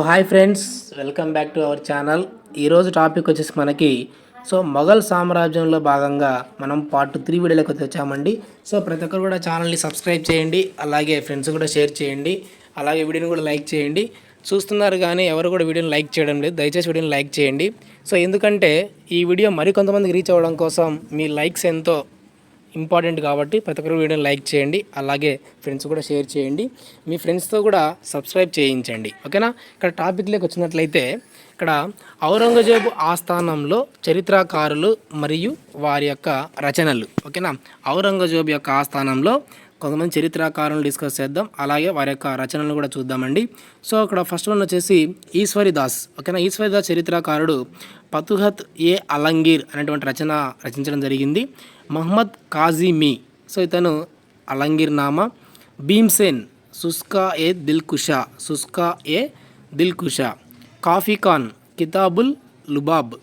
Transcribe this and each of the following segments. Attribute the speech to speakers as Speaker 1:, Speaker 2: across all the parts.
Speaker 1: Hi friends, welcome back to our channel. ఈరోజు topic వచ్చేసి మనకి మొఘల్ సామ్రాజ్యంలో భాగంగా మనం పార్ట్ 3 వీడియోలోకి వచ్చామండి. ప్రతి ఒక్కరు కూడా ఛానల్ని సబ్స్క్రైబ్ చేయండి, అలాగే ఫ్రెండ్స్ కూడా షేర్ చేయండి, అలాగే వీడియోని కూడా లైక్ చేయండి. చూస్తున్నారు కానీ ఎవరు కూడా వీడియోని లైక్ చేయడం లేదు. దయచేసి వీడియోని లైక్ చేయండి. ఎందుకంటే ఈ వీడియో మరికొంతమందికి రీచ్ అవ్వడం కోసం మీ లైక్స్ ఎంతో ఇంపార్టెంట్ కాబట్టి ప్రతి ఒక్కరు వీడియోని లైక్ చేయండి, అలాగే ఫ్రెండ్స్ కూడా షేర్ చేయండి, మీ ఫ్రెండ్స్తో కూడా సబ్స్క్రైబ్ చేయించండి. ఓకేనా. ఇక్కడ టాపిక్లోకి వచ్చినట్లయితే ఇక్కడ ఔరంగజేబు ఆస్థానంలో చరిత్రకారులు మరియు వారి యొక్క రచనలు. ఓకేనా. ఔరంగజేబు యొక్క ఆస్థానంలో కొంతమంది చరిత్రకారులను డిస్కస్ చేద్దాం, అలాగే వారి యొక్క రచనలను కూడా చూద్దామండి. ఇక్కడ ఫస్ట్ వన్ వచ్చేసి ఈశ్వరిదాస్. ఓకేనా. ఈశ్వరిదాస్ చరిత్రకారుడు పతుహత్ ఏ అలంగీర్ అనేటువంటి రచన రచించడం జరిగింది. మహమ్మద్ కాజీమీ, ఇతను అలంగీర్ నామా. భీమ్సేన్ సుస్కా ఏ దిల్కుషా. కాఫీ ఖాన్ కితాబుల్ లుబాబ్.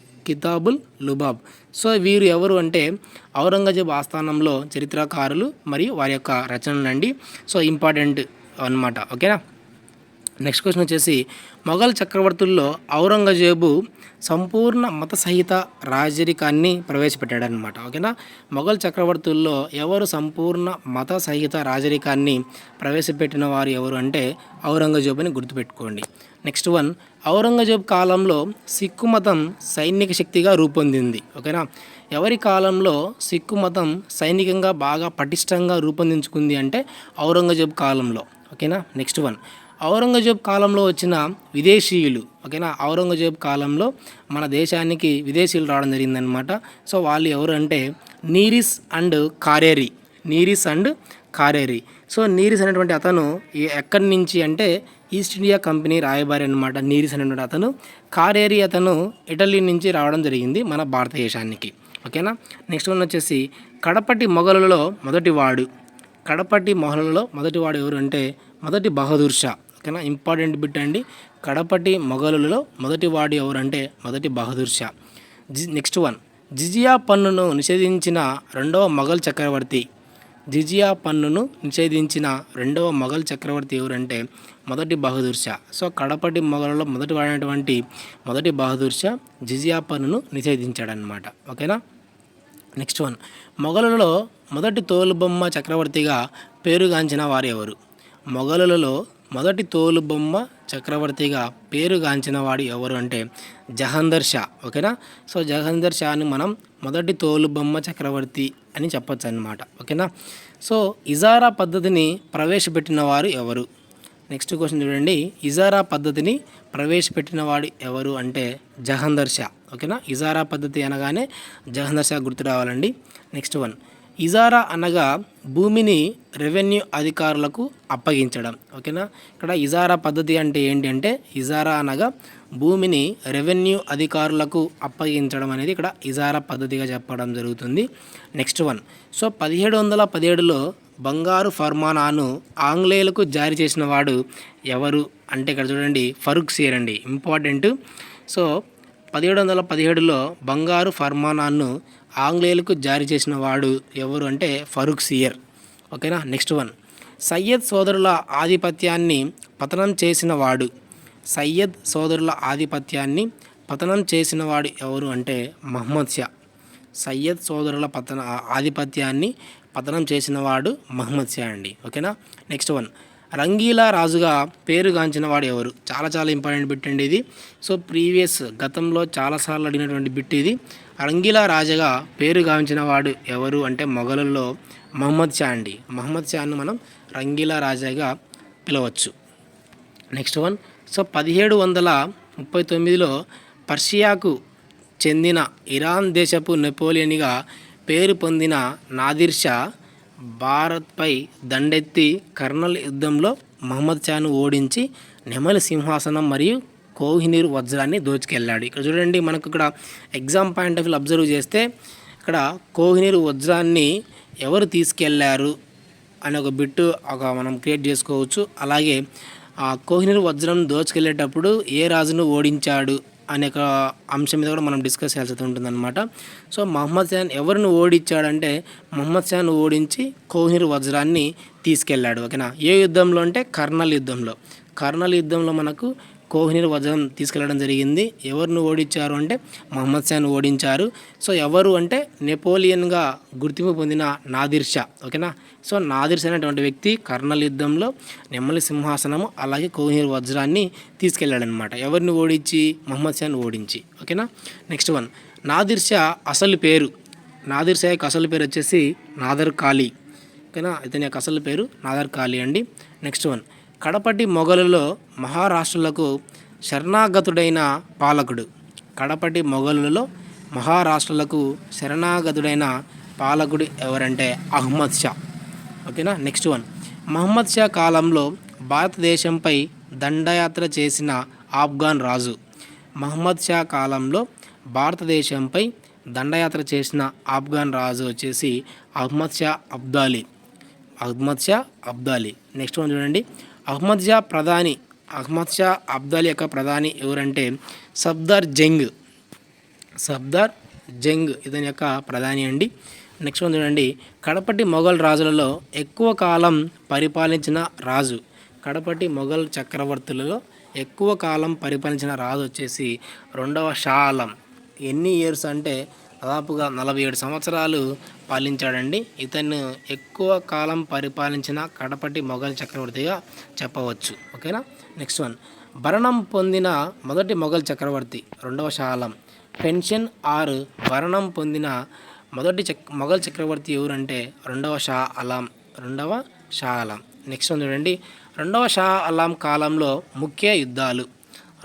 Speaker 1: వీరు ఎవరు అంటే ఔరంగజేబు ఆస్థానంలో చరిత్రకారులు మరియు వారి యొక్క రచనలు అండి. ఇంపార్టెంట్ అన్నమాట. ఓకేనా. నెక్స్ట్ క్వశ్చన్ వచ్చేసి మొఘల్ చక్రవర్తుల్లో ఔరంగజేబు సంపూర్ణ మత సహిత రాజరికాన్ని ప్రవేశపెట్టాడనమాట. ఓకేనా. మొఘల్ చక్రవర్తుల్లో ఎవరు సంపూర్ణ మత సహిత రాజరికాన్ని ప్రవేశపెట్టిన వారు ఎవరు అంటే ఔరంగజేబు అని గుర్తుపెట్టుకోండి. నెక్స్ట్ వన్, ఔరంగజేబు కాలంలో సిక్కు మతం సైనిక శక్తిగా రూపొందింది. ఓకేనా. ఎవరి కాలంలో సిక్కు మతం సైనికంగా బాగా పటిష్టంగా రూపొందించుకుంది అంటే ఔరంగజేబు కాలంలో. ఓకేనా. నెక్స్ట్ వన్, ఔరంగజేబు కాలంలో వచ్చిన విదేశీయులు. ఓకేనా. ఔరంగజేబు కాలంలో మన దేశానికి విదేశీయులు రావడం జరిగిందనమాట. వాళ్ళు ఎవరు అంటే నీరిస్ అండ్ కారేరీ. నీరిస్ అనేటువంటి అతను ఎక్కడి నుంచి అంటే ఈస్ట్ ఇండియా కంపెనీ రాయబారి అనమాట. నీరిస్ అనేటువంటి అతను. కారేరీ అతను ఇటలీ నుంచి రావడం జరిగింది మన భారతదేశానికి. ఓకేనా. నెక్స్ట్ వన్ వచ్చేసి కడపటి మొఘలులలో మొదటివాడు ఎవరు అంటే మొదటి బహదూర్ షా. ఓకేనా. ఇంపార్టెంట్ బిట్ అండి. కడపటి మొఘలులలో మొదటివాడు ఎవరు అంటే మొదటి బహదూర్ షా. నెక్స్ట్ వన్, జిజియా పన్నును నిషేధించిన రెండవ మొఘల్ చక్రవర్తి ఎవరంటే మొదటి బహదూర్ షా. కడపటి మొఘలులో మొదటివాడైనటువంటి మొదటి బహదూర్ షా జిజియా పన్నును నిషేధించాడనమాట. ఓకేనా. నెక్స్ట్ వన్, మొఘలులలో మొదటి తోలుబొమ్మ చక్రవర్తిగా పేరుగాంచిన వారు ఎవరు? మొఘలులలో మొదటి తోలుబొమ్మ చక్రవర్తిగా పేరుగాంచిన వాడు ఎవరు అంటే జహందర్ షా. ఓకేనా. జహందర్ షాని మనం మొదటి తోలుబొమ్మ చక్రవర్తి అని చెప్పచ్చు అన్నమాట. ఓకేనా. ఇజారా పద్ధతిని ప్రవేశపెట్టిన వారు ఎవరు? నెక్స్ట్ క్వశ్చన్ చూడండి. ఇజారా పద్ధతిని ప్రవేశపెట్టిన వాడు ఎవరు అంటే జహందర్ షా. ఓకేనా. ఇజారా పద్ధతి అనగానే జహందర్ షా గుర్తు రావాలండి. నెక్స్ట్ వన్, ఇజారా అనగా భూమిని రెవెన్యూ అధికారులకు అప్పగించడం. ఓకేనా. ఇక్కడ ఇజారా పద్ధతి అంటే ఏంటి అంటే ఇజారా అనగా భూమిని రెవెన్యూ అధికారులకు అప్పగించడం అనేది ఇక్కడ ఇజారా పద్ధతిగా చెప్పడం జరుగుతుంది. నెక్స్ట్ వన్, 1717లో బంగారు ఫర్మానాను ఆంగ్లేయులకు జారీ చేసిన వాడు ఎవరు అంటే ఇక్కడ చూడండి ఫరూక్ సియర్ అండి. ఇంపార్టెంట్. 1717లో బంగారు ఫర్మానాను ఆంగ్లేయులకు జారీ చేసిన వాడు ఎవరు అంటే ఫరూక్ సియర్. ఓకేనా. నెక్స్ట్ వన్, సయ్యద్ సోదరుల ఆధిపత్యాన్ని పతనం చేసిన వాడు ఎవరు అంటే మహమ్మద్ షా. సయ్యద్ సోదరుల ఆధిపత్యాన్ని పతనం చేసిన వాడు మహమ్మద్ షా అండి. ఓకేనా. నెక్స్ట్ వన్, రంగీలా రాజుగా పేరుగాంచిన వాడు ఎవరు? చాలా ఇంపార్టెంట్ బిట్ అండి ఇది. గతంలో చాలాసార్లు అడిగినటువంటి బిట్ ఇది. రంగీలా రాజుగా పేరుగాంచిన వాడు ఎవరు అంటే మొఘలుల్లో మహమ్మద్ షా అండి. మహమ్మద్ షాను మనం రంగీలా రాజాగా పిలవచ్చు. నెక్స్ట్ వన్, 1739లో పర్షియాకు చెందిన ఇరాన్ దేశపు నెపోలియన్గా పేరు పొందిన నాదిర్ షా భారత్పై దండెత్తి కర్నల్ యుద్ధంలో మహమ్మద్ షాను ఓడించి నెమలి సింహాసనం మరియు కోహినూర్ వజ్రాన్ని దోచుకెళ్ళాడు. ఇక్కడ చూడండి, మనకు ఇక్కడ exam point of view observe చేస్తే ఇక్కడ కోహినూర్ వజ్రాన్ని ఎవరు తీసుకెళ్లారు అనే ఒక బిట్టు మనం క్రియేట్ చేసుకోవచ్చు. అలాగే ఆ కోహినూర్ వజ్రం దోచుకెళ్ళేటప్పుడు ఏ రాజును ఓడించాడు అనే ఒక అంశం మీద కూడా మనం డిస్కస్ చేయాల్సి ఉంటుందన్నమాట. మహమ్మద్ షాన్ ఎవరిని ఓడించాడంటే మహమ్మద్ షాను ఓడించి కోహినూర్ వజ్రాన్ని తీసుకెళ్ళాడు. ఓకేనా. ఏ యుద్ధంలో అంటే కర్నల్ యుద్ధంలో మనకు కోహినూర్ వజ్రం తీసుకెళ్లడం జరిగింది. ఎవరిని ఓడించారు అంటే మహమ్మద్ షాను ఓడించారు. సో ఎవరు అంటే నెపోలియన్గా గుర్తింపు పొందిన నాదిర్ షా. ఓకేనా. సో నాదిర్ షా అనేటువంటి వ్యక్తి కర్నల్ యుద్ధంలో నెమ్మలి సింహాసనము అలాగే కోహినూర్ వజ్రాన్ని తీసుకెళ్ళాడనమాట. ఎవరిని ఓడించి? మహమ్మద్ షాను ఓడించి. ఓకేనా. నెక్స్ట్ వన్, నాదిర్ షా అసలు పేరు. నాదిర్ షా యొక్క అసలు పేరు వచ్చేసి నాదర్ కాలీ. ఓకేనా. ఇతని యొక్క అసలు పేరు నాదర్ కాలీ అండి. నెక్స్ట్ వన్, కడపటి మొఘలులో మహారాష్ట్రలకు శరణాగతుడైన పాలకుడు. కడపటి మొఘలులలో మహారాష్ట్రలకు శరణాగతుడైన పాలకుడు ఎవరంటే అహ్మద్ షా. ఓకేనా. నెక్స్ట్ వన్, మహమ్మద్ షా కాలంలో భారతదేశంపై దండయాత్ర చేసిన ఆఫ్ఘన్ రాజు. మహమ్మద్ షా కాలంలో భారతదేశంపై దండయాత్ర చేసిన ఆఫ్ఘన్ రాజు వచ్చేసి అహ్మద్ షా అబ్దాలీ. అహ్మద్ షా అబ్దాలీ. నెక్స్ట్ వన్ చూడండి, అహ్మద్ షా అబ్దాలీ యొక్క ప్రధాని ఎవరంటే సఫ్దర్ జంగ్. సఫ్దర్ జంగ్ ఇతని యొక్క ప్రధాని అండి. నెక్స్ట్ వన్ చూడండి, కడపటి మొఘల్ రాజులలో ఎక్కువ కాలం పరిపాలించిన రాజు. కడపటి మొఘల్ చక్రవర్తులలో ఎక్కువ కాలం పరిపాలించిన రాజు వచ్చేసి రెండవ షా ఆలం. ఎన్ని ఇయర్స్ అంటే దాదాపుగా 47 సంవత్సరాలు పాలించాడండి. ఇతను ఎక్కువ కాలం పరిపాలించిన కడపటి మొఘల్ చక్రవర్తిగా చెప్పవచ్చు. ఓకేనా. నెక్స్ట్ వన్, భరణం పొందిన మొదటి మొఘల్ చక్రవర్తి రెండవ షా ఆలం. పెన్షన్ ఆర్ భరణం పొందిన మొదటి మొఘల్ చక్రవర్తి ఎవరంటే రెండవ షా ఆలం. నెక్స్ట్ వన్ చూడండి, రెండవ షా ఆలం కాలంలో ముఖ్య యుద్ధాలు.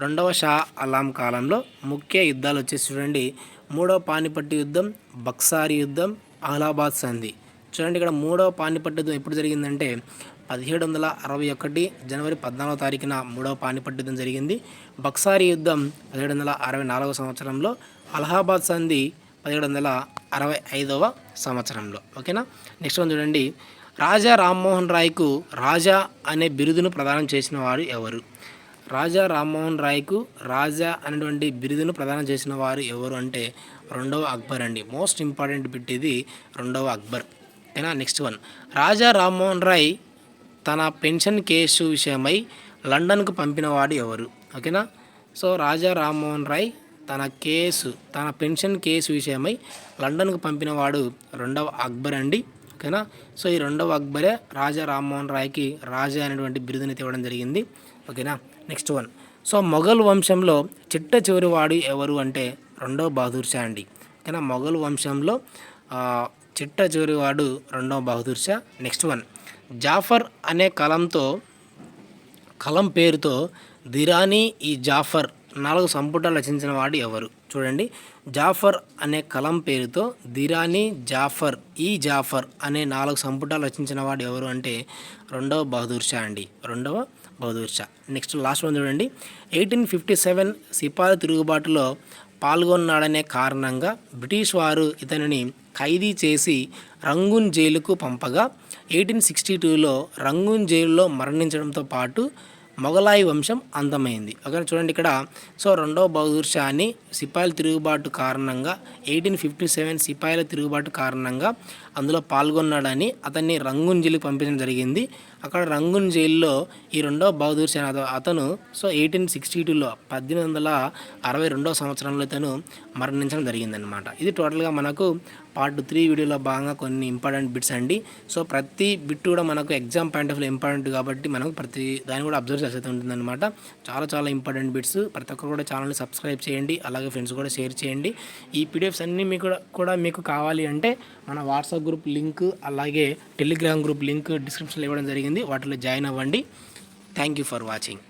Speaker 1: రెండవ షా ఆలం కాలంలో ముఖ్య యుద్ధాలు వచ్చేసి చూడండి, మూడవ పానిపట్టు యుద్ధం, బక్సారి యుద్ధం, అలహాబాద్ సంధి. చూడండి ఇక్కడ మూడవ పానిపట్టు యుద్ధం ఎప్పుడు జరిగిందంటే 1761 జనవరి 14వ తారీఖున మూడవ పానిపట్టు యుద్ధం జరిగింది. బక్సారి యుద్ధం 1764 సంవత్సరంలో, అలహాబాద్ సంధి 1765 సంవత్సరంలో. ఓకేనా. నెక్స్ట్ వన్ చూడండి, రాజా రామ్మోహన్ రాయ్కు రాజా అనే బిరుదును ప్రదానం చేసిన వారు ఎవరు? రాజా రామ్మోహన్ రాయ్కు రాజా అనేటువంటి బిరుదును ప్రదానం చేసిన వారు ఎవరు అంటే రెండవ అక్బర్ అండి. మోస్ట్ ఇంపార్టెంట్ బిట్ ఇది, రెండవ అక్బర్. ఓకేనా. నెక్స్ట్ వన్, రాజా రామ్మోహన్ రాయ్ తన పెన్షన్ కేసు విషయమై లండన్కు పంపినవాడు ఎవరు? ఓకేనా. సో రాజా రామ్మోహన్ రాయ్ తన పెన్షన్ కేసు విషయమై లండన్కు పంపినవాడు రెండవ అక్బర్ అండి. ఓకేనా. సో ఈ రెండవ అక్బరే రాజా రామ్మోహన్ రాయ్కి రాజా అనేటువంటి బిరుదుని ఇవ్వడం జరిగింది. ఓకేనా. నెక్స్ట్ వన్, సో మొఘల్ వంశంలో చిట్ట చివరివాడు ఎవరు అంటే రెండవ బహదూర్ షా అండి. ఓకేనా. మొఘల్ వంశంలో చిట్ట చివరివాడు రెండవ బహదూర్ షా. నెక్స్ట్ వన్, జాఫర్ అనే కలం పేరుతో దిరానీ ఈ జాఫర్ 4 సంపుటాలు రచించిన వాడు ఎవరు? చూడండి, జాఫర్ అనే కలం పేరుతో దిరానీ జాఫర్ అనే 4 సంపుటాలు రచించిన వాడు ఎవరు అంటే రెండవ బహదూర్ షా అండి. రెండవ Bahadur Shah. Next last one చూడండి, 1857 సిపాయిల తిరుగుబాటులో పాల్గొన్నాడనే కారణంగా బ్రిటిష్ వారు ఇతనిని ఖైదీ చేసి రంగూన్ జైలుకు పంపగా 1862లో రంగూన్ జైలులో మరణించడంతో పాటు మొఘలాయి వంశం అంతమైంది. ఓకే చూడండి ఇక్కడ, సో రెండవ బహదూర్ షాని సిపాయిల తిరుగుబాటు కారణంగా 1857 సిపాయిల తిరుగుబాటు కారణంగా అందులో పాల్గొన్నాడని అతన్ని రంగూన్ జైలుకి పంపించడం జరిగింది. అక్కడ రంగూన్ జైల్లో ఈ రెండవ బహదూర్ షా అతను సో 1862లో 1862 సంవత్సరంలో ఇతను మరణించడం జరిగిందనమాట. ఇది టోటల్గా మనకు పార్ట్ 3 వీడియోలో భాగంగా కొన్ని ఇంపార్టెంట్ బిట్స్ అండి. సో ప్రతి బిట్ కూడా మనకు exam point of view important కాబట్టి మనకు ప్రతి దాన్ని కూడా అబ్జర్వ్ చేస్తూ ఉంటుందన్నమాట. చాలా ఇంపార్టెంట్ బిట్స్. ప్రతి ఒక్కరు కూడా ఛానల్ని సబ్స్క్రైబ్ చేయండి, అలాగే ఫ్రెండ్స్ కూడా షేర్ చేయండి. ఈ పీడిఎఫ్స్ అన్నీ మీకు కావాలి అంటే మన వాట్సాప్ గ్రూప్ లింక్ అలాగే టెలిగ్రామ్ గ్రూప్ లింక్ డిస్క్రిప్షన్లో ఇవ్వడం జరిగింది. వాటిలో జాయిన్ అవ్వండి. Thank you for watching.